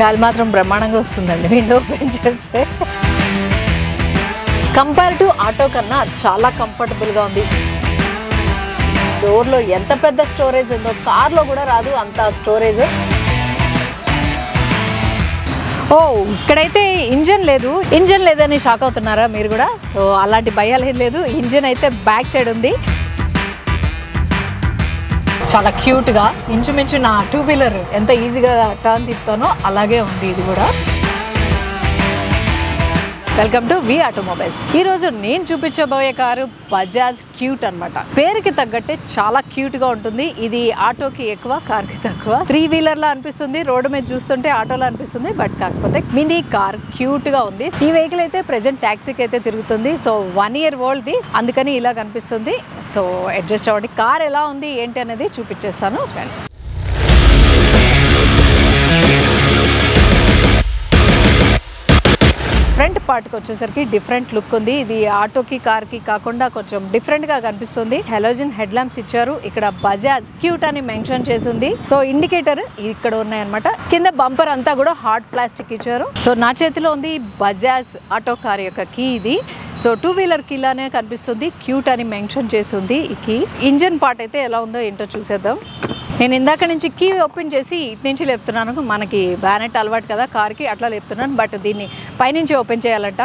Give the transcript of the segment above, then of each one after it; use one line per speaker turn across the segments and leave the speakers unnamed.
గాలి మాత్రం బ్రహ్మాండంగా వస్తుందండి విండో ఓపెన్ చేస్తే. కంపేర్ టు ఆటో కన్నా చాలా కంఫర్టబుల్గా ఉంది. డోర్లో ఎంత పెద్ద స్టోరేజ్ ఉందో కార్లో కూడా రాదు అంత స్టోరేజ్. ఓ ఇక్కడైతే ఇంజన్ లేదని షాక్ అవుతున్నారా మీరు కూడా? సో అలాంటి భయాలు ఏం లేదు. ఇంజన్ అయితే బ్యాక్ సైడ్ ఉంది. చాలా క్యూట్గా ఇంచుమించు నా 2 వీలర్ ఎంత ఈజీగా టర్న్ తిప్పుతానో అలాగే ఉంది ఇది కూడా. Welcome to V automobiles. ఈ రోజు నేను చూపించబోయే కారు బజాజ్ క్యూట్ అనమాట. పేరుకి తగ్గట్టే చాలా క్యూట్ గా ఉంటుంది. ఇది ఆటోకి ఎక్కువ, కార్కి తక్కువ. 3 వీలర్ లా అనిపిస్తుంది, రోడ్డు మీద చూస్తుంటే ఆటోలా అనిపిస్తుంది. బట్ కాకపోతే మినీ కార్ క్యూట్ గా ఉంది. ఈ వెహికల్ అయితే ప్రెజెంట్ టాక్సీకి అయితే తిరుగుతుంది. సో 1 year ఓల్డ్ది, అందుకని ఇలా కనిపిస్తుంది. సో అడ్జస్ట్ అవ్వండి. కార్ ఎలా ఉంది ఏంటి అనేది చూపించేస్తాను. ఫ్రంట్ పార్ట్కి వచ్చేసరికి డిఫరెంట్ లుక్ ఉంది. ఇది ఆటోకి కార్కి కాకుండా కొంచెం డిఫరెంట్ గా కనిపిస్తుంది. హెలోజన్ హెడ్ ల్యాంప్స్ ఇచ్చారు. ఇక్కడ బజాజ్ క్యూట్ అని మెన్షన్ చేసింది. సో ఇండికేటర్ ఇక్కడ ఉన్నాయన్నమాట. కింద బంపర్ అంతా కూడా హార్డ్ ప్లాస్టిక్ ఇచ్చారు. సో నా చేతిలో ఉంది బజాజ్ ఆటో కార్ యొక్క కీ ఇది. సో 2 వీలర్ కీ లానే కనిపిస్తుంది. క్యూట్ అని మెన్షన్ చేసింది ఈ కీ. ఇంజన్ పార్ట్ అయితే ఎలా ఉందో ఏంటో చూసేద్దాం. నేను ఇందాక నుంచి కీ ఓపెన్ చేసి ఇటు నుంచి లేపుతున్నాను. మనకి బ్యానెట్ అలవాటు కదా కార్కి, అట్లా లేపుతున్నాను. బట్ దీన్ని పైనుంచి ఓపెన్ చేయాలంట.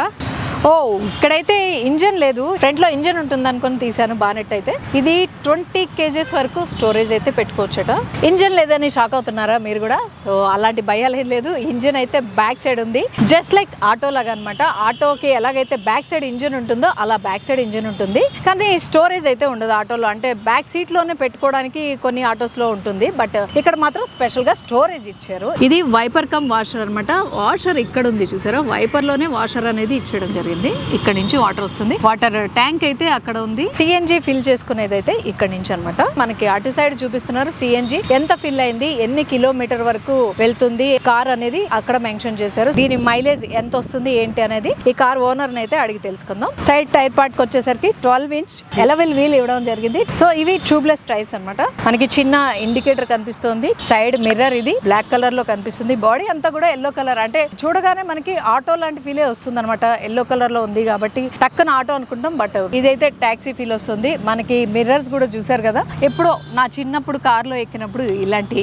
ఓ ఇక్కడైతే ఇంజన్ లేదు, ఫ్రంట్ లో ఇంజన్ ఉంటుంది అనుకుని తీసాను బానెట్ అయితే. ఇది 20 kgs వరకు స్టోరేజ్ అయితే పెట్టుకోవచ్చట. ఇంజన్ లేదని షాక్ అవుతున్నారా మీరు కూడా? సో అలాంటి భయాలు ఏం లేదు. ఇంజన్ అయితే బ్యాక్ సైడ్ ఉంది, జస్ట్ లైక్ ఆటో లాగా అనమాట. ఆటోకి ఎలాగైతే బ్యాక్ సైడ్ ఇంజన్ ఉంటుందో అలా బ్యాక్ సైడ్ ఇంజన్ ఉంటుంది. కానీ స్టోరేజ్ అయితే ఉండదు ఆటోలో. అంటే బ్యాక్ సీట్ లోనే పెట్టుకోవడానికి కొన్ని ఆటోస్ లో ఉంటుంది, బట్ ఇక్కడ మాత్రం స్పెషల్ గా స్టోరేజ్ ఇచ్చారు. ఇది వైపర్ కమ్ వాషర్ అనమాట. వాషర్ ఇక్కడ ఉంది చూసారా, వైపర్ లోనే వాషర్ అనేది ఇచ్చడం జరిగింది. ఇక్కడ నుంచి వాటర్ వస్తుంది. వాటర్ ట్యాంక్ అయితే అక్కడ ఉంది. సిఎన్జి ఫిల్ చేసుకునేది అయితే ఇక్కడ నుంచి అనమాట. మనకి అటు సైడ్ చూపిస్తున్నారు సిఎన్జి ఎంత ఫిల్ అయింది, ఎన్ని కిలోమీటర్ వరకు వెళ్తుంది కార్ అనేది అక్కడ మెన్షన్ చేశారు. దీని మైలేజ్ ఎంత వస్తుంది ఏంటి అనేది ఈ కార్ ఓనర్ అయితే అడిగి తెలుసుకుందాం. సైడ్ టైర్ పార్ట్ కి వచ్చేసరికి 12 inch ఎలవెల్ వీల్ ఇవ్వడం జరిగింది. సో ఇవి ట్యూబ్లెస్ టైర్స్ అనమాట. మనకి చిన్న ఇండికేటర్ కనిపిస్తుంది. సైడ్ మిర్రర్ ఇది బ్లాక్ కలర్ లో కనిపిస్తుంది. బాడీ అంతా కూడా ఎల్లో కలర్, అంటే చూడగానే మనకి ఆటో లాంటి ఫీలే వస్తుంది అనమాట. ఎల్లో కలర్ లో ఉంది కాబట్టి టక్కన ఆటో అనుకుంటాం, బట్ ఇదైతే టాక్సీ ఫీల్ వస్తుంది. మనకి మిర్రర్స్ కూడా చూసారు కదా, ఎప్పుడో నా చిన్నప్పుడు కార్ లో ఎక్కినప్పుడు ఇలాంటి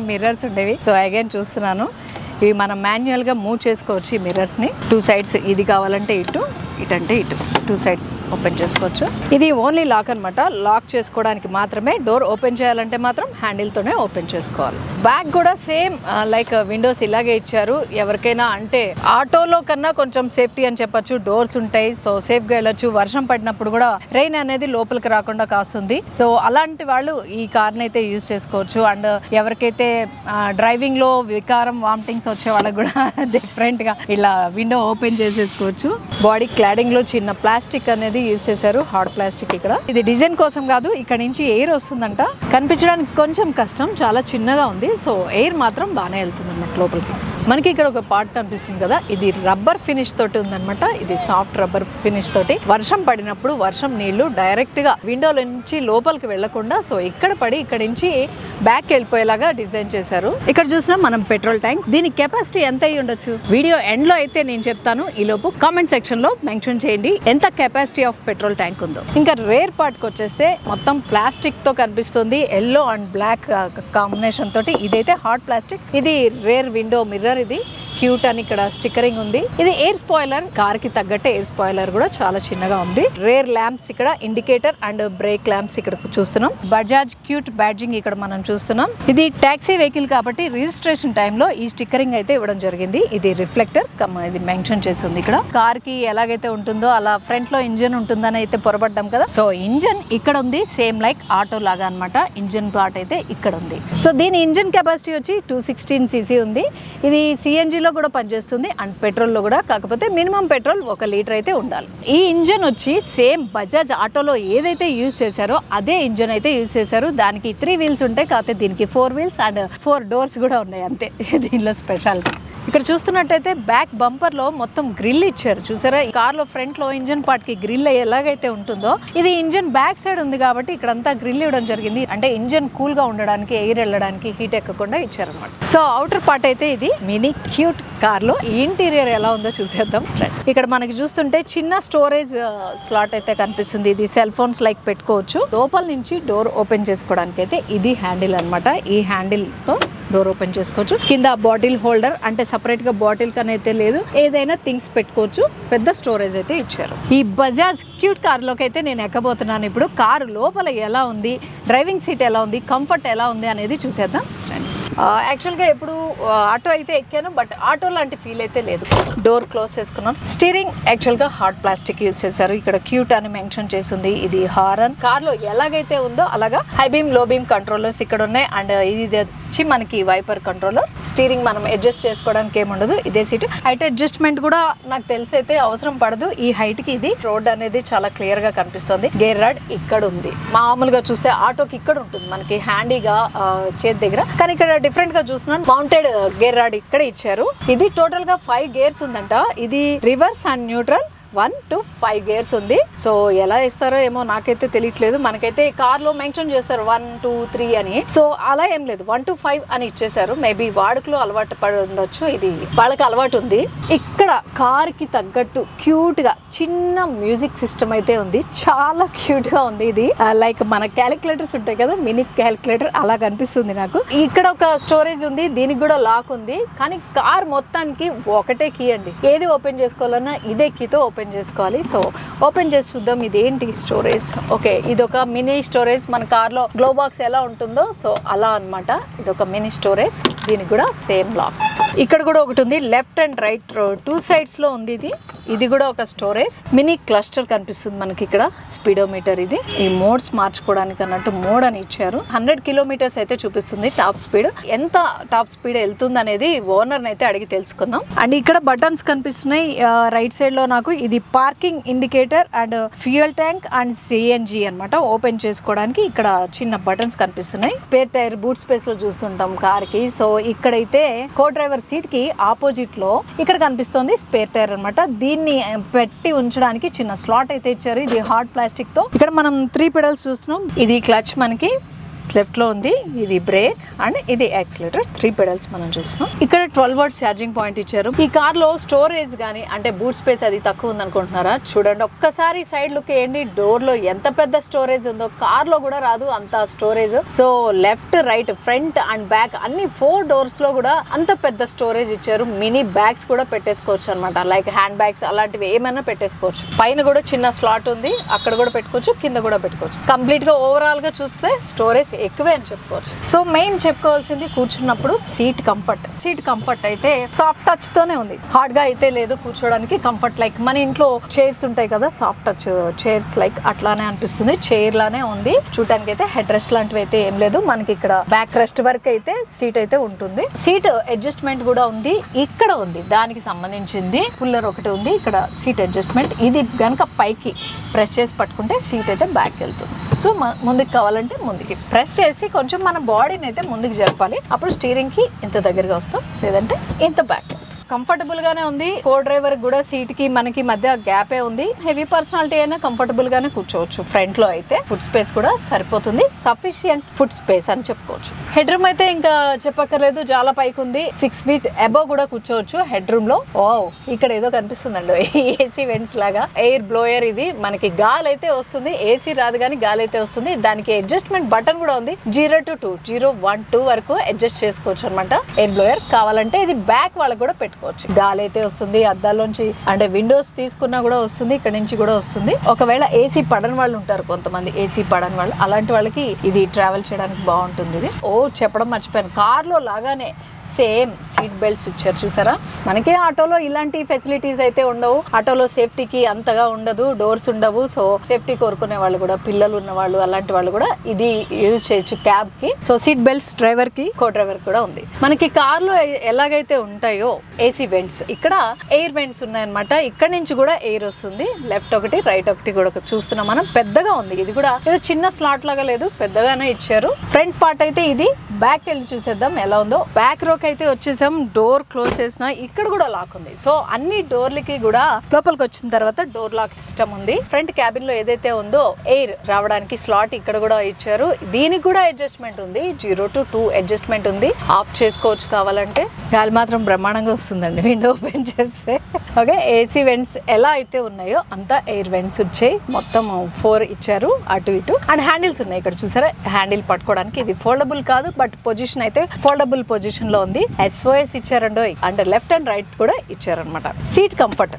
మిర్రర్స్ ఉండేవి. సో అగైన్ చూస్తున్నాను. ఇవి మనం మాన్యువల్ గా మూవ్ చేసుకోవచ్చు ఈ మిర్రర్స్ ని. 2 sides, ఇది కావాలంటే ఇటు, ఇటంటే ఇటు, 2 sides ఓపెన్ చేసుకోవచ్చు. ఇది ఓన్లీ లాక్ అనమాట. లాక్ చేసుకోవడానికి మాత్రమే. డోర్ ఓపెన్ చేయాలంటే మాత్రం హ్యాండిల్ తోనే ఓపెన్ చేసుకోవాలి. బ్యాక్ కూడా సేమ్ లైక్ విండోస్ ఇలాగే ఇచ్చారు. ఎవరికైనా అంటే ఆటోలో కన్నా కొంచెం సేఫ్టీ అని చెప్పొచ్చు. డోర్స్ ఉంటాయి, సో సేఫ్ గా వెళ్ళొచ్చు. వర్షం పడినప్పుడు కూడా రెయిన్ అనేది లోపలికి రాకుండా కాస్తుంది. సో అలాంటి వాళ్ళు ఈ కార్ ని అయితే యూజ్ చేసుకోవచ్చు. అండ్ ఎవరికైతే డ్రైవింగ్ లో వికారం, వామిటింగ్స్ వచ్చే వాళ్ళకి కూడా డిఫరెంట్ గా ఇలా విండో ఓపెన్ చేసేసుకోవచ్చు. బాడీ క్లాడింగ్ లో చిన్న ప్లాస్టిక్ అనేది యూజ్ చేశారు, హార్డ్ ప్లాస్టిక్. ఇక్కడ ఇది డిజైన్ కోసం కాదు, ఇక్కడ నుంచి ఎయిర్ వస్తుందంట. కనిపించడానికి కొంచెం కష్టం, చాలా చిన్నగా ఉంది. సో ఎయిర్ మాత్రం బాగానే వెళ్తుంది అన్నమాట లోపలికి. మనకి ఇక్కడ ఒక పార్ట్ కనిపిస్తుంది కదా, ఇది రబ్బర్ ఫినిష్ తోటి ఉందన్నమాట. ఇది సాఫ్ట్ రబ్బర్ ఫినిష్ తోటి వర్షం పడినప్పుడు వర్షం నీళ్లు డైరెక్ట్ గా విండోల నుంచి లోపలికి వెళ్లకుండా సో ఇక్కడ పడి ఇక్కడ నుంచి బ్యాక్ వెళ్ళిపోయేలాగా డిజైన్ చేశారు. ఇక్కడ చూసినా మనం పెట్రోల్ ట్యాంక్, దీని కెపాసిటీ ఎంత అయి ఉండొచ్చు వీడియో ఎండ్ లో అయితే నేను చెప్తాను. ఈ లోపు కామెంట్ సెక్షన్ లో మెన్షన్ చేయండి ఎంత కెపాసిటీ ఆఫ్ పెట్రోల్ ట్యాంక్ ఉందో. ఇంకా రేర్ పార్ట్ కి వచ్చేస్తే మొత్తం ప్లాస్టిక్ తో కనిపిస్తుంది, ఎల్లో అండ్ బ్లాక్ కాంబినేషన్ తోటి. ఇదైతే హార్డ్ ప్లాస్టిక్. ఇది రేర్ విండో మిర్రర్. ఇది క్యూట్ అని ఇక్కడ స్టిక్కరింగ్ ఉంది. ఇది ఎయిర్ స్పాయిలర్, కార్ కి తగ్గట్టే ఎయిర్ స్పాయిలర్ కూడా చాలా చిన్నగా ఉంది. రేర్ ల్యాంప్స్ ఇక్కడ, ఇండికేటర్ అండ్ బ్రేక్ ల్యాంప్స్ ఇక్కడ చూస్తున్నాం. బజాజ్ క్యూట్ బ్యాడ్జింగ్ ఇక్కడ మనం చూస్తున్నాం. ఇది టాక్సీ వెహికల్ కాబట్టి రిజిస్ట్రేషన్ టైంలో ఈ స్టిక్కరింగ్ అయితే ఇవ్వడం జరిగింది. ఇది రిఫ్లెక్టర్ ఇది మెన్షన్ చేస్తుంది. ఇక్కడ కార్ కి ఎలాగైతే ఉంటుందో అలా ఫ్రంట్ లో ఇంజన్ ఉంటుందని అయితే పొరపడ్డాం కదా. సో ఇంజన్ ఇక్కడ ఉంది, సేమ్ లైక్ ఆటో లాగా అనమాట. ఇంజన్ పార్ట్ అయితే ఇక్కడ ఉంది. సో దీని ఇంజన్ కెపాసిటీ వచ్చి 216 cc ఉంది. ఇది సిఎన్జి లో కూడా పనిచేస్తుంది అండ్ పెట్రోల్ లో కూడా. కాకపోతే మినిమం పెట్రోల్ 1 లీటర్ అయితే ఉండాలి. ఈ ఇంజన్ వచ్చి సేమ్ బజాజ్ ఆటోలో ఏదైతే యూజ్ చేశారో అదే ఇంజన్ అయితే యూజ్ చేశారు. దానికి 3 wheels ఉంటాయి, కాకపోతే దీనికి 4 wheels అండ్ 4 doors కూడా ఉన్నాయి అంతే. దీనిలో స్పెషాలిటీ ఇక్కడ చూస్తున్నట్టయితే బ్యాక్ బంపర్ లో మొత్తం గ్రిల్ ఇచ్చారు చూసారా. ఈ కార్ లో ఫ్రంట్ లో ఇంజన్ పార్ట్ కి గ్రిల్ ఎలాగైతే ఉంటుందో ఇది ఇంజన్ బ్యాక్ సైడ్ ఉంది కాబట్టి ఇక్కడంతా గ్రిల్ ఇవ్వడం జరిగింది. అంటే ఇంజన్ కూల్ గా ఉండడానికి, ఎయిర్ వెళ్ళడానికి, హీట్ ఎక్కకుండా ఇచ్చారనమాట. సో అవుటర్ పార్ట్ అయితే ఇది మినీ క్యూట్ కార్ లో ఇంటీరియర్ ఎలా ఉందో చూసేద్దాం. ఇక్కడ మనకి చూస్తుంటే చిన్న స్టోరేజ్ స్లాట్ అయితే కనిపిస్తుంది. ఇది సెల్ ఫోన్స్ లైక్ పెట్టుకోవచ్చు. లోపల నుంచి డోర్ ఓపెన్ చేసుకోవడానికి అయితే ఇది హ్యాండిల్ అన్నమాట. ఈ హ్యాండిల్ తో డోర్ ఓపెన్ చేసుకోవచ్చు. కింద బాటిల్ హోల్డర్, అంటే సపరేట్ గా బాటిల్ కనైతే లేదు, ఏదైనా థింగ్స్ పెట్టుకోవచ్చు. పెద్ద స్టోరేజ్ అయితే ఇచ్చారు. ఈ బజాజ్ క్యూట్ కార్ లోకి అయితే నేను ఎక్కబోతున్నాను. ఇప్పుడు కారు లోపల ఎలా ఉంది, డ్రైవింగ్ సీట్ ఎలా ఉంది, కంఫర్ట్ ఎలా ఉంది అనేది చూసేద్దాం. యాక్చువల్గా ఎప్పుడు ఆటో అయితే ఎక్కాను, బట్ ఆటో లాంటి ఫీల్ అయితే లేదు. డోర్ క్లోజ్ చేసుకున్నాను. స్టీరింగ్ యాక్చువల్గా హార్డ్ ప్లాస్టిక్ యూజ్ చేశారు. ఇక్కడ క్యూట్ అని మెన్షన్ చేసింది. ఇది హారన్. కార్లో ఎలాగైతే ఉందో అలాగా హై బీమ్, లో బీమ్ కంట్రోలర్స్ ఇక్కడ ఉన్నాయి. అండ్ ఇది వచ్చి మనకి వైపర్ కంట్రోలర్. స్టీరింగ్ మనం అడ్జస్ట్ చేసుకోవడానికి ఏముండదు. ఇదే సీట్. హైట్ అడ్జస్ట్మెంట్ కూడా నాకు తెలిసి అయితే అవసరం పడదు. ఈ హైట్ కి ఇది రోడ్ అనేది చాలా క్లియర్ గా కనిపిస్తుంది. గేర్ రాడ్ ఇక్కడ ఉంది. మామూలుగా చూస్తే ఆటోకి ఇక్కడ ఉంటుంది మనకి హ్యాండీగా చేతి దగ్గర, కానీ ఇక్కడ డిఫరెంట్ గా చూస్తున్నాను. మౌంటెడ్ గేర్ రాడ్ ఇక్కడ ఇచ్చారు. ఇది టోటల్ గా 5 గేర్స్ ఉందంట. ఇది reverse and neutral 1 to 5 gears ఉంది. సో ఎలా ఇస్తారో ఏమో నాకైతే తెలియట్లేదు. మనకైతే కార్ లో మెన్షన్ చేస్తారు 1, 2, 3 అని. సో అలా ఏం లేదు, 1 to 5 అని ఇచ్చేసారు. మేబీ వాడుకలో అలవాటు పడి ఉండొచ్చు. ఇది వాళ్ళకి అలవాటు ఉంది. ఇక్కడ కార్ కి తగ్గట్టు క్యూట్ గా చిన్న మ్యూజిక్ సిస్టమ్ అయితే ఉంది. చాలా క్యూట్ గా ఉంది. ఇది లైక్ మన క్యాలిక్యులేటర్స్ ఉంటాయి కదా, మినీ క్యాలిక్యులేటర్ అలా కనిపిస్తుంది నాకు. ఇక్కడ ఒక స్టోరేజ్ ఉంది. దీనికి కూడా లాక్ ఉంది. కానీ కార్ మొత్తానికి ఒకటే కీ అండి. ఏది ఓపెన్ చేసుకోవాలన్నా ఇదే కీతో ఓపెన్ చేసుకోవాలి. సో ఓపెన్ చేసి చూద్దాం ఇది ఏంటి స్టోరేజ్. ఓకే, ఇది ఒక మినీ స్టోరేజ్. మన కార్ లో గ్లో బాక్స్ ఎలా ఉంటుందో సో అలా అన్నమాట. ఇది ఒక మినీ స్టోరేజ్. దీనికి కూడా సేమ్ లాక్. ఇక్కడ కూడా ఒకటి ఉంది. లెఫ్ట్ అండ్ రైట్ 2 సైడ్స్ లో ఉంది. ఇది కూడా ఒక స్టోరేజ్. మినీ క్లస్టర్ కనిపిస్తుంది మనకి ఇక్కడ. స్పీడోమీటర్ ఇది. ఈ మోడ్స్ మార్చుకోవడానికి అన్నట్టు మోడ్ అని ఇచ్చారు. 100 కిలోమీటర్స్ అయితే చూపిస్తుంది టాప్ స్పీడ్. ఎంత టాప్ స్పీడ్ వెళ్తుంది అనేది ఓనర్ అయితే అడిగి తెలుసుకుందాం. అండ్ ఇక్కడ బటన్స్ కనిపిస్తున్నాయి రైట్ సైడ్ లో నాకు. ఇది parking indicator and fuel tank and CNG అన్నమాట. ఓపెన్ చేసుకోవడానికి ఇక్కడ చిన్న బటన్స్ కనిపిస్తున్నాయి. స్పేర్ టైర్, బూట్ స్పేస్ లో చూస్తుంటాం కార్ కి. సో ఇక్కడైతే కో డ్రైవర్ సీట్ కి ఆపోజిట్ లో ఇక్కడ కనిపిస్తుంది స్పేర్ టైర్ అన్నమాట. దీన్ని పెట్టి ఉంచడానికి చిన్న స్లాట్ అయితే ఇచ్చారు. ఇది హార్డ్ ప్లాస్టిక్ తో. ఇక్కడ మనం 3 పెడల్స్ చూస్తున్నాం. ఇది క్లచ్ మనకి లెఫ్ట్ లో ఉంది. ఇది బ్రేక్ అండ్ ఇది యాక్సిలరేటర్. 3 పెడల్స్ మనం చూస్తున్నాం. ఇక్కడ 12 వాట్స్ ఛార్జింగ్ పాయింట్ ఇచ్చారు. ఈ కార్ లో స్టోరేజ్ గానీ అంటే బూట్ స్పేస్ అది తక్కువ ఉంది అనుకుంటున్నారా? చూడండి ఒక్కసారి సైడ్ లుక్ ఏంటి. డోర్ లో ఎంత పెద్ద స్టోరేజ్ ఉందో కార్ లో కూడా రాదు అంత storage. So left, right, front and back అన్ని 4 డోర్స్ లో కూడా అంత పెద్ద స్టోరేజ్ ఇచ్చారు. మినీ బ్యాగ్స్ కూడా పెట్టేసుకోవచ్చు అనమాట. లైక్ హ్యాండ్ బ్యాగ్స్ అలాంటివి ఏమైనా పెట్టేసుకోవచ్చు. పైన కూడా చిన్న స్లాట్ ఉంది. అక్కడ కూడా పెట్టుకోవచ్చు, కింద కూడా పెట్టుకోవచ్చు. కంప్లీట్ గా ఓవరాల్ గా చూస్తే స్టోరేజ్ ఎక్కువే అని చెప్పుకోవచ్చు. సో మెయిన్ చెప్పుకోవాల్సింది కూర్చున్నప్పుడు సీట్ కంఫర్ట్. సీట్ కంఫర్ట్ అయితే సాఫ్ట్ టచ్ తోనే ఉంది. హార్డ్ గా అయితే లేదు కూర్చోడానికి. కంఫర్ట్ లైక్ మన ఇంట్లో చైర్స్ ఉంటాయి కదా, సాఫ్ట్ టచ్ చైర్స్ లైక్ అట్లానే అనిపిస్తుంది. చైర్ లానే ఉంది. చూడటానికి అయితే హెడ్ రెస్ట్ లాంటివి అయితే ఏం లేదు. మనకి ఇక్కడ బ్యాక్ రెస్ట్ వరకు అయితే సీట్ అయితే ఉంటుంది. సీట్ అడ్జస్ట్మెంట్ కూడా ఉంది. ఇక్కడ ఉంది దానికి సంబంధించింది. పుల్లర్ ఒకటి ఉంది. ఇక్కడ సీట్ అడ్జస్ట్మెంట్. ఇది గనక పైకి ప్రెస్ చేసి పట్టుకుంటే సీట్ అయితే బ్యాక్ వెళ్తుంది. సో ముందుకు కావాలంటే ముందుకి ప్రెస్ చేసి కొంచెం మన బాడీని అయితే ముందుకు జరపాలి. అప్పుడు స్టీరింగ్ కి ఇంత దగ్గరగా వస్తాం, లేదంటే ఇంత బ్యాక్. కంఫర్టబుల్ గానే ఉంది. కో డ్రైవర్ కూడా సీట్ కి మనకి మధ్య గ్యాపే ఉంది. హెవీ పర్సనాలిటీ అయినా కంఫర్టబుల్ గానే కూర్చోవచ్చు. ఫ్రంట్ లో అయితే ఫుట్ స్పేస్ కూడా సరిపోతుంది. సఫిషియంట్ ఫుట్ స్పేస్ అని చెప్పుకోవచ్చు. హెడ్ రూమ్ అయితే ఇంకా చెప్పక్కర్లేదు, చాలా పైకి ఉంది. 6 feet అబోవ్ కూడా కూర్చోవచ్చు హెడ్ రూమ్ లో. ఓ ఇక్కడ ఏదో కనిపిస్తుందండి ఏసీ వెంట్స్ లాగా. Air blower. ఇది మనకి గాలి అయితే వస్తుంది. ఏసీ రాదు కానీ గాలి అయితే వస్తుంది. దానికి అడ్జస్ట్మెంట్ బటన్ కూడా ఉంది. 0 to 2, 0, 1, 2 వరకు అడ్జస్ట్ చేసుకోవచ్చు అనమాట. ఎయిర్ బ్లోయర్ కావాలంటే ఇది బ్యాక్ వాళ్ళకి కూడా పెట్టుకోవచ్చు. గాలి అయితే వస్తుంది. అద్దాల్లోంచి అంటే విండోస్ తీసుకున్నా కూడా వస్తుంది. ఇక్కడ నుంచి కూడా వస్తుంది. ఒకవేళ ఏసీ పడని వాళ్ళు ఉంటారు కొంతమంది, ఏసీ పడని వాళ్ళు, అలాంటి వాళ్ళకి ఇది ట్రావెల్ చేయడానికి బాగుంటుంది. ఇది చెప్పడం మర్చిపోయాను, కార్ లో లాగానే సేమ్ సీట్ బెల్ట్స్ ఇచ్చారు చూసారా. మనకి ఆటోలో ఇలాంటి ఫెసిలిటీస్ అయితే ఉండవు. ఆటోలో సేఫ్టీకి అంతగా ఉండదు, డోర్స్ ఉండవు. సో సేఫ్టీ కోరుకునే వాళ్ళు కూడా, పిల్లలు ఉన్న వాళ్ళు, అలాంటి వాళ్ళు కూడా ఇది యూజ్ చేయొచ్చు క్యాబ్ కి. సో సీట్ బెల్ట్స్ డ్రైవర్ కి, కో డ్రైవర్ కూడా ఉంది. మనకి కార్ లో ఎలాగైతే ఉంటాయో ఏసీ వెంట్స్, ఇక్కడ ఎయిర్ వెంట్స్ ఉన్నాయన్నమాట. ఇక్కడ నుంచి కూడా ఎయిర్ వస్తుంది. లెఫ్ట్ ఒకటి, రైట్ ఒకటి కూడా చూస్తున్నాం మనం. పెద్దగా ఉంది. ఇది కూడా ఏదో చిన్న స్లాట్ లాగా లేదు, పెద్దగానే ఇచ్చారు. ఫ్రంట్ పార్ట్ అయితే ఇది. బ్యాక్ వెళ్ళి చూసేద్దాం ఎలా ఉందో. బ్యాక్ రో ఆటోకి అయితే వచ్చేసాం. డోర్ క్లోజ్ చేసిన ఇక్కడ కూడా లాక్ ఉంది. సో అన్ని డోర్లకి కూడా లోపలికి వచ్చిన తర్వాత డోర్ లాక్ సిస్టమ్ ఉంది. ఫ్రంట్ క్యాబిన్ లో ఏదైతే ఉందో ఎయిర్ రావడానికి స్లాట్ ఇక్కడ కూడా ఇచ్చారు. దీనికి కూడా అడ్జస్ట్మెంట్ ఉంది. 0 to 2 అడ్జస్ట్మెంట్ ఉంది. ఆఫ్ చేసుకోవచ్చు కావాలంటే. గాలి మాత్రం బ్రహ్మాండంగా వస్తుందండి విండో ఓపెన్ చేస్తే. ఓకే, ఏసీ వెంట్స్ ఎలా అయితే ఉన్నాయో అంతా ఎయిర్ వెంట్స్ వచ్చాయి. మొత్తం 4 ఇచ్చారు అటు ఇటు. అండ్ హ్యాండిల్స్ ఉన్నాయి ఇక్కడ చూసారా. హ్యాండిల్ పట్టుకోవడానికి ఇది ఫోల్డబుల్ కాదు, బట్ పొజిషన్ అయితే ఫోల్డబుల్ పొజిషన్ లో ఉంది. SOS ఇచ్చారండో. అండ్ లెఫ్ట్ అండ్ రైట్ కూడా ఇచ్చారనమాట. సీట్ కంఫర్ట్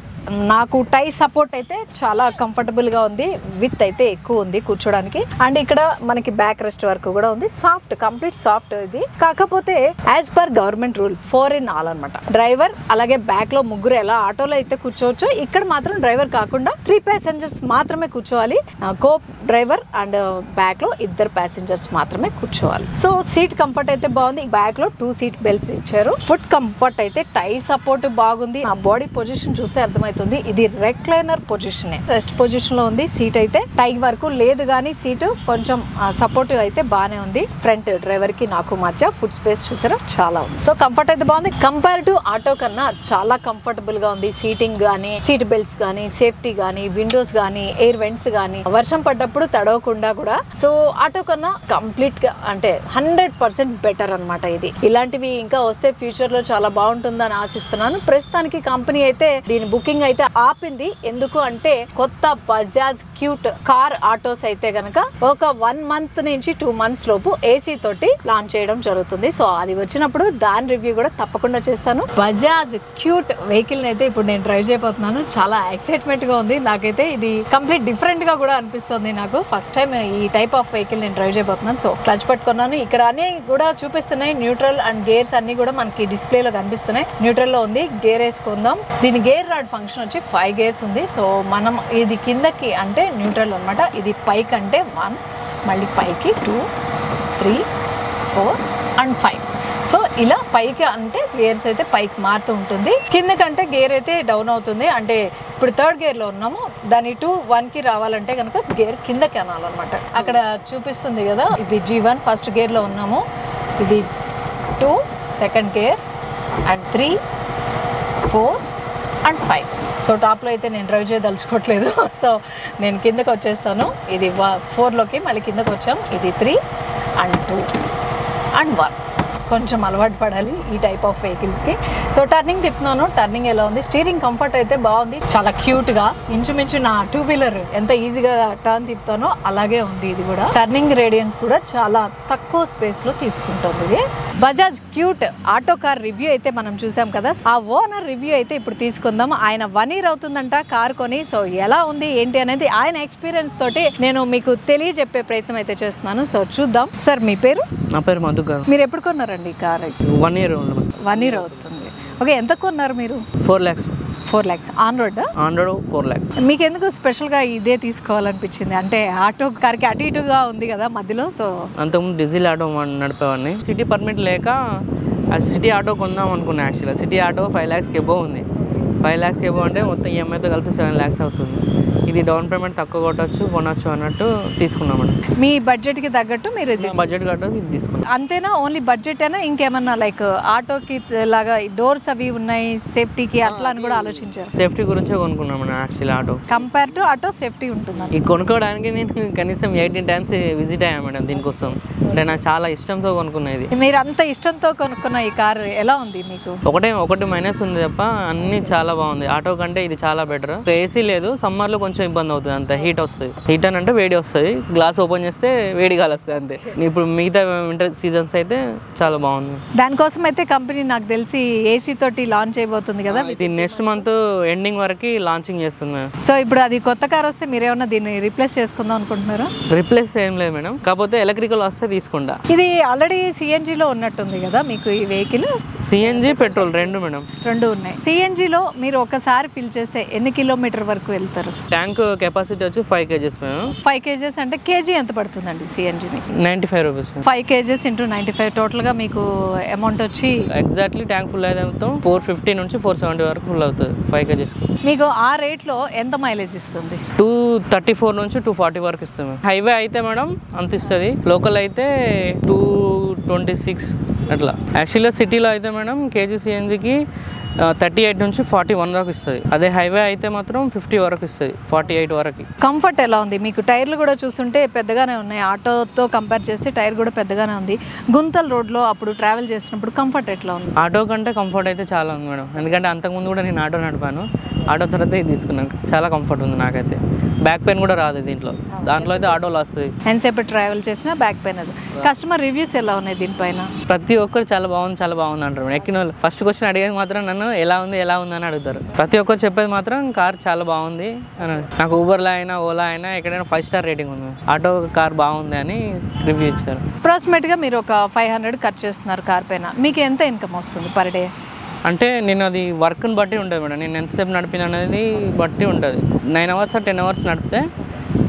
నాకు టై సపోర్ట్ అయితే చాలా కంఫర్టబుల్ గా ఉంది. విత్ అయితే ఎక్కువ ఉంది కూర్చోడానికి. అండ్ ఇక్కడ మనకి బ్యాక్ రెస్ట్ వరకు కూడా ఉంది. సాఫ్ట్, కంప్లీట్ సాఫ్ట్ ఇది. కాకపోతే as per government rule 4 in all అనమాట. డ్రైవర్ అలాగే బ్యాక్ లో ముగ్గురు ఎలా ఆటోలో అయితే కూర్చోవచ్చు, ఇక్కడ మాత్రం డ్రైవర్ కాకుండా 3 passengers మాత్రమే కూర్చోవాలి. కో డ్రైవర్ అండ్ బ్యాక్ లో 2 passengers మాత్రమే కూర్చోవాలి. సో సీట్ కంఫర్ట్ అయితే బాగుంది. బ్యాక్ లో 2 seat belts ఇచ్చారు. ఫుట్ కంఫర్ట్ అయితే టై సపోర్ట్ బాగుంది. ఆ బాడీ పొజిషన్ చూస్తే అర్థమైంది. ఇది రెక్లైనర్ పొజిషన్, రెస్ట్ పొజిషన్ లో ఉంది. సీట్ అయితే టై వరకు లేదు, కానీ సీట్ కొంచెం సపోర్టివ్ అయితే బానే ఉంది. ఫ్రంట్ డ్రైవర్ కి నాకు మధ్య ఫుడ్ స్పేస్ చూసారా చాలా ఉంది. సో కంఫర్ట్ అయితే బాగుంది. కంపేర్ టు ఆటో కన్నా చాలా కంఫర్టబుల్ గా ఉంది. సీటింగ్ గానీ, సీట్ బెల్ట్స్ గానీ, సేఫ్టీ గానీ, విండోస్ గానీ, ఎయిర్ వెంట్స్ గానీ, వర్షం పడ్డప్పుడు తడవకుండా కూడా. సో ఆటో కన్నా కంప్లీట్ గా అంటే 100% బెటర్ అనమాట ఇది. ఇలాంటివి ఇంకా వస్తే ఫ్యూచర్ లో చాలా బాగుంటుందని ఆశిస్తున్నాను. ప్రస్తుతానికి కంపెనీ అయితే దీని బుకింగ్ అయితే ఆపింది. ఎందుకు అంటే కొత్త బజాజ్ క్యూట్ కార్ ఆటోస్ అయితే గనక ఒక 1 month నుంచి 2 months లోపు ఏసీ తోటి లాంచ్ చేయడం జరుగుతుంది. సో అది వచ్చినప్పుడు దాని రివ్యూ కూడా తప్పకుండా చేస్తాను. బజాజ్ క్యూట్ వెహికల్ అయితే ఇప్పుడు నేను డ్రైవ్ చేయబోతున్నాను. చాలా ఎక్సైట్మెంట్ గా ఉంది నాకైతే. ఇది కంప్లీట్ డిఫరెంట్ గా కూడా అనిపిస్తుంది నాకు. ఫస్ట్ టైం ఈ టైప్ ఆఫ్ వెహికల్ నేను డ్రైవ్ చేయబోతున్నాను. సో క్లచ్ పట్టుకున్నాను. ఇక్కడ అన్ని కూడా చూపిస్తున్నాయి. న్యూట్రల్ అండ్ గేర్స్ అన్ని కూడా మనకి డిస్ప్లే లో కనిపిస్తున్నాయి. న్యూట్రల్ లో ఉంది. గేర్ వేసుకుందాం. దీని గేర్ రాడ్ ఫంక్షన్ వచ్చి 5 gears ఉంది. సో మనం ఇది కిందకి అంటే న్యూట్రల్ అనమాట. ఇది పైకి అంటే 1, మళ్ళీ పైకి 2, 3, 4 and 5. సో ఇలా పైకి అంటే గేర్స్ అయితే పైకి మారుతూ ఉంటుంది. కిందకంటే గేర్ అయితే డౌన్ అవుతుంది. అంటే ఇప్పుడు 3rd gear లో ఉన్నాము. దాని 2, 1కి రావాలంటే కనుక గేర్ కిందకి అనాలన్నమాట. అక్కడ చూపిస్తుంది కదా, ఇది G1 ఫస్ట్ గేర్ లో ఉన్నాము. ఇది 2 second gear and 3, 4 and 5. So టాప్లో అయితే నేను డ్రైవ్ చేయదలుచుకోవట్లేదు. సో నేను కిందకి వచ్చేస్తాను. ఇది 4లోకి మళ్ళీ కిందకి వచ్చాం. ఇది 3 and 2 and 1. కొంచెం అలవాటు పడాలి ఈ టైప్ ఆఫ్ వెహికల్స్కి. సో టర్నింగ్ తిప్పుతున్నాను. టర్నింగ్ ఎలా ఉంది? స్టీరింగ్ కంఫర్ట్ అయితే బాగుంది. చాలా క్యూట్గా ఇంచుమించు నా 2-wheeler ఎంత ఈజీగా టర్న్ తిప్పుతానో అలాగే ఉంది ఇది కూడా. టర్నింగ్ రేడియన్స్ కూడా చాలా తక్కువ స్పేస్లో తీసుకుంటుంది ఇది. Bajaj cute auto car review అయితే మనం చూసాం కదా. ఆ ఓనర్ రివ్యూ అయితే ఇప్పుడు తీసుకుందాం. ఆయన 1 year అవుతుందంట కార్ కొని. సో ఎలా ఉంది ఏంటి అనేది ఆయన ఎక్స్పీరియన్స్ తోటి నేను మీకు తెలియజెప్పే ప్రయత్నం అయితే చేస్తున్నాను. సో చూద్దాం. సార్ మీ పేరు?
నా పేరు మధు గారు.
మీరు ఎప్పుడు కొన్నారండి కార్?
1 year
1 year అవుతుంది. ఓకే, ఎంత కొన్నారు మీరు?
4 lakhs.
4 lakhs on road?
On road 4 lakhs.
మీకు ఎందుకు స్పెషల్గా ఇదే తీసుకోవాలనిపించింది? అంటే ఆటో కార్కి అటు ఇటుగా ఉంది కదా మధ్యలో. సో
అంతకుముందు డీజిల్ ఆటో నడిపేవాడిని. సిటీ పర్మిట్ లేక ఆ సిటీ ఆటో కొందాం అనుకున్నా. యాక్చువల్గా సిటీ ఆటో 5 lakhs ఎబోవ్ ఉంది. 5 lakhs ఎబోవ్ అంటే మొత్తం ఈఎంఐతో కలిపి 7 lakhs అవుతుంది. ఇది డౌన్ పేమెంట్ తక్కువ కొనొచ్చు అన్నట్టు తీసుకున్నామండి.
మీ బడ్జెట్కి తగ్గట్టు మీరు
బడ్జెట్ కట్ట ఇది తీసుకున్నాం.
అంతేనా? ఓన్లీ బడ్జెట్ అయినా ఇంకేమన్నా లైక్ ఆటోకి లాగా డోర్స్ అవి ఉన్నాయి, సేఫ్టీకి అట్లా అని కూడా ఆలోచించారు?
సేఫ్టీ గురించే కొనుక్కున్నామండి actually auto.
Compare to auto safety ఉంటుంది.
ఇది కొనుక్కోవడానికి నేను కనీసం 18 times విజిట్ అయ్యా మేడం దీనికోసం. అంటే నాకు చాలా ఇష్టంతో కొనుక్కున్నా ఇది.
మీరు అంత ఇష్టంతో కొనుక్కున్న ఈ కారు ఎలా ఉంది మీకు?
ఒకటి మైనస్ ఉంది తప్ప అన్ని చాలా బాగుంది. ఆటో కంటే ఇది చాలా బెటర్. సో ఏసీ లేదు. సమ్మర్ లో కొంచెం ఇబ్బంది అవుతుంది. అంత హీట్ వస్తుంది. హీట్ అని అంటే వేడి వస్తుంది. గ్లాస్ ఓపెన్ చేస్తే వేడి గాలి వస్తుంది అంతే. ఇప్పుడు మిగతా వింటర్ సీజన్స్ అయితే చాలా బాగుంది.
దానికోసం అయితే కంపెనీ నాకు తెలిసి ఏసీ తోటి లాంచ్ అయిపోతుంది కదా.
ఇది నెక్స్ట్ మంత్ ఎండింగ్ వరకు లాంచింగ్ చేస్తుంది.
సో ఇప్పుడు అది కొత్త కార్ వస్తే మీరేమన్నా దీన్ని రీప్లేస్ చేసుకుందాం అనుకుంటున్నారా?
రీప్లేస్ ఏం లేదు మేడం. కాకపోతే ఎలక్ట్రికల్ వస్తే తీసుకుంటా.
ఇది ఆల్రెడీ సిఎన్జిలో ఉన్నట్టుంది కదా మీకు ఈ వెహికల్?
సిఎన్జి పెట్రోల్ రెండు మేడం.
రెండు ఉన్నాయి. సిఎన్జిలో మీరు ఒకసారి ఫిల్ చేస్తే ఎన్ని కిలోమీటర్ వరకు వెళ్తారు?
ట్యాంక్ కెపాసిటీ వచ్చి 5 kgs మేడం.
5 kgs అంటే కేజీ ఎంత పడుతుందండి సిఎన్జిని?
95 rupees.
5 kgs × 95 టోటల్గా మీకు అమౌంట్ వచ్చి
ఎగ్జాక్ట్లీ ట్యాంక్ ఫుల్ అయితే 450 నుంచి 470 వరకు ఫుల్ అవుతుంది 5 kgs.
మీకు ఆ రేట్లో ఎంత మైలేజ్ ఇస్తుంది?
2 234 నుంచి 240 వరకు ఇస్తుంది. హైవే అయితే మేడం అంత ఇస్తుంది, లోకల్ అయితే 226 అట్లా. యాక్చువల్గా సిటీలో అయితే మేడం కేజీ సిఎన్జికి 38 నుంచి 41 వరకు ఇస్తుంది. అదే హైవే అయితే మాత్రం 50 వరకు ఇస్తుంది, 48 వరకు.
కంఫర్ట్ ఎలా ఉంది మీకు? టైర్లు కూడా చూస్తుంటే పెద్దగానే ఉన్నాయి, ఆటోతో కంపేర్ చేస్తే టైర్ కూడా పెద్దగానే ఉంది. గుంతల్ రోడ్లో అప్పుడు ట్రావెల్ చేస్తున్నప్పుడు కంఫర్ట్ ఎట్లా ఉంది?
ఆటో కంటే కంఫర్ట్ అయితే చాలా ఉంది మేడం, ఎందుకంటే అంతకుముందు కూడా నేను ఆటో నడిపాను, ఆటో తర్వాత ఇది తీసుకున్నాను. చాలా కంఫర్ట్ ఉంది నాకైతే. బ్యాక్ పెయిన్ కూడా రాదు దీంట్లో, దాంట్లో అయితే ఆటోలో వస్తుంది.
ఎంతసేపు ట్రావెల్ చేసినా బ్యాక్ పెయిన్ అది. కస్టమర్ రివ్యూస్ ఎలా ఉన్నాయి దీనిపైన?
ప్రతి ఒక్కరు చాలా బాగుంది అంటారు. ఎక్కిన వాళ్ళు ఫస్ట్ క్వశ్చన్ అడిగేది మాత్రం నన్ను ఎలా ఉంది అని అడుగుతారు. ప్రతి ఒక్కరు చెప్పేది మాత్రం కార్ చాలా బాగుంది అని. నాకు ఊబర్లో అయినా ఓలా అయినా ఎక్కడైనా 5 స్టార్ రేటింగ్ ఉంది. ఆటో కార్ బాగుంది అని రివ్యూ ఇచ్చారు.
అప్రాక్సిమేట్గా మీరు ఒక 500 ఖర్చు చేస్తున్నారు కార్ పైన, మీకు ఎంత ఇన్కమ్ వస్తుంది పర్ డే?
అంటే నేను అది వర్క్ని బట్టి ఉంటుంది మేడం, నేను ఎంతసేపు నడిపిన అనేది బట్టి ఉంటుంది. 9 అవర్స్ 10 అవర్స్ నడిపితే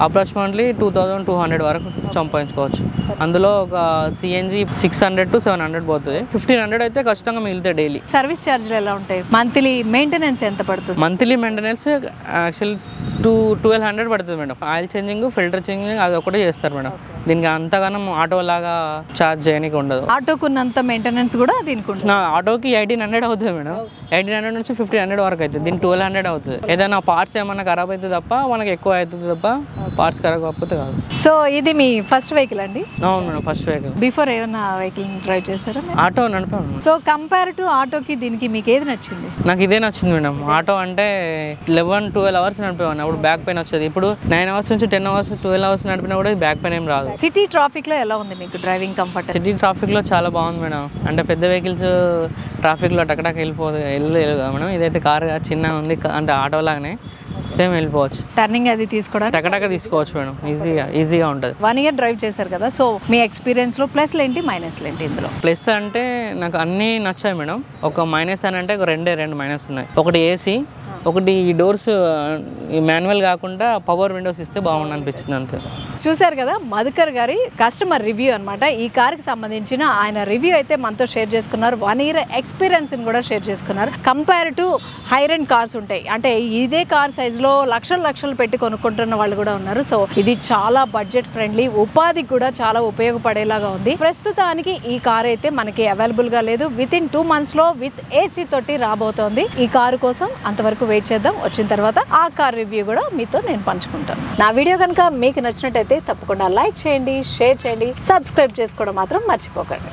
అప్రాక్సిమేట్లీ 2200 వరకు సంపాదించుకోవచ్చు. అందులో ఒక సిఎన్జి 600 to 700 పోతుంది, 1500 అయితే ఖచ్చితంగా మిగులుతాయి డైలీ.
సర్వీస్ ఛార్జీలు ఎలా ఉంటాయి? మంత్లీ మెయింటెనెన్స్ ఎంత పడుతుంది?
మంత్లీ మెయింటెనెన్స్ యాక్చువల్లీ 1200 పడుతుంది madam. Oil changing, filter changing అది ఒకటే చేస్తారు మేడం. దీనికి అంతగానం ఆటో లాగా ఛార్జ్ చేయడానికి ఉండదు.
ఆటోకున్నంత మెయింటెనెన్స్ కూడా దీనికి ఉంటుంది.
ఆటోకి 1800 అవుతుంది మేడం, 1800 నుంచి 1500 వరకు అవుతుంది. దీనికి 1200 అవుతుంది. ఏదైనా పార్ట్స్ ఏమన్నా ఖరాబ్ అవుతుంది తప్ప మనకి ఎక్కువ అవుతుంది తప్ప పార్ట్స్ ఖరాబ్ కాకపోతే కాదు.
సో ఇది మీ ఫస్ట్ వెహికల్ అండి?
అవును మేడం, ఫస్ట్ వెహికల్.
బిఫోర్ ఏమన్నా వెహికల్ డ్రైవ్ చేస్తారా?
ఆటో నడిపాను.
సో కంపేర్ టు ఆటోకి దీనికి మీకు ఏది నచ్చింది?
నాకు ఇదే నచ్చింది మేడం. ఆటో అంటే 11-12 అవర్స్ నడిపేవాడిని, అప్పుడు బ్యాక్ పెయిన్ వచ్చేది. ఇప్పుడు 9 అవర్స్ నుంచి 10 అవర్స్ 12 అవర్స్ నడిపినా కూడా బ్యాక్ పెయిన్ ఏం రాదు.
సిటీ ట్రాఫిక్ లో ఎలా ఉంది మీకు డ్రైవింగ్ కంఫర్ట్?
సిటీ ట్రాఫిక్ లో చాలా బాగుంది మేడం. అంటే పెద్ద వెహికల్స్ ట్రాఫిక్ లో టక్ వెళ్ళలేదు మేడం. ఇదైతే కార్ చిన్నగా ఉంది, అంటే ఆటో లాగానే సేమ్ వెళ్ళిపోవచ్చు.
టర్నింగ్ అది తీసుకోవడానికి
టకటక తీసుకోవచ్చు మేడం, ఈజీగా ఉంటుంది.
1 year డ్రైవ్ చేశారు కదా, సో మీ ఎక్స్పీరియన్స్ లో ప్లస్లు ఏంటి మైనస్లు ఏంటి ఇందులో?
ప్లస్ అంటే నాకు అన్నీ నచ్చాయి మేడం. ఒక మైనస్ అని అంటే రెండు మైనస్ ఉన్నాయి. ఒకటి ఏసీ, ఒకటి ఈ డోర్స్ మాన్యువల్ కాకుండా పవర్ విండోస్ ఇస్తే బాగుండు అనిపించింది అంతే.
చూశారు కదా మధుకర్ గారి కస్టమర్ రివ్యూ అనమాట. ఈ కార్కి సంబంధించిన ఆయన రివ్యూ అయితే మనతో షేర్ చేసుకున్నారు. 1 year ఎక్స్పీరియన్స్ని కూడా షేర్ చేసుకున్నారు. Compare to higher end cars ఉంటాయి, అంటే ఇదే కార్ సైజులో లక్షలు పెట్టి కొనుక్కుంటున్న వాళ్ళు కూడా ఉన్నారు. సో ఇది చాలా బడ్జెట్ ఫ్రెండ్లీ, ఉపాధికి కూడా చాలా ఉపయోగపడేలాగా ఉంది. ప్రస్తుతానికి ఈ కార్ అయితే మనకి అవైలబుల్గా లేదు. వితిన్ 2 monthsలో విత్ ఏసీ తోటి రాబోతోంది. ఈ కారు కోసం అంతవరకు వెయిట్ చేద్దాం. వచ్చిన తర్వాత ఆ కార్ రివ్యూ కూడా మీతో నేను పంచుకుంటాను. నా వీడియో కనుక మీకు నచ్చినట్టయితే తప్పకుండా లైక్ చేయండి, షేర్ చేయండి, సబ్స్క్రైబ్ చేసుకోవడం మాత్రం మర్చిపోకండి.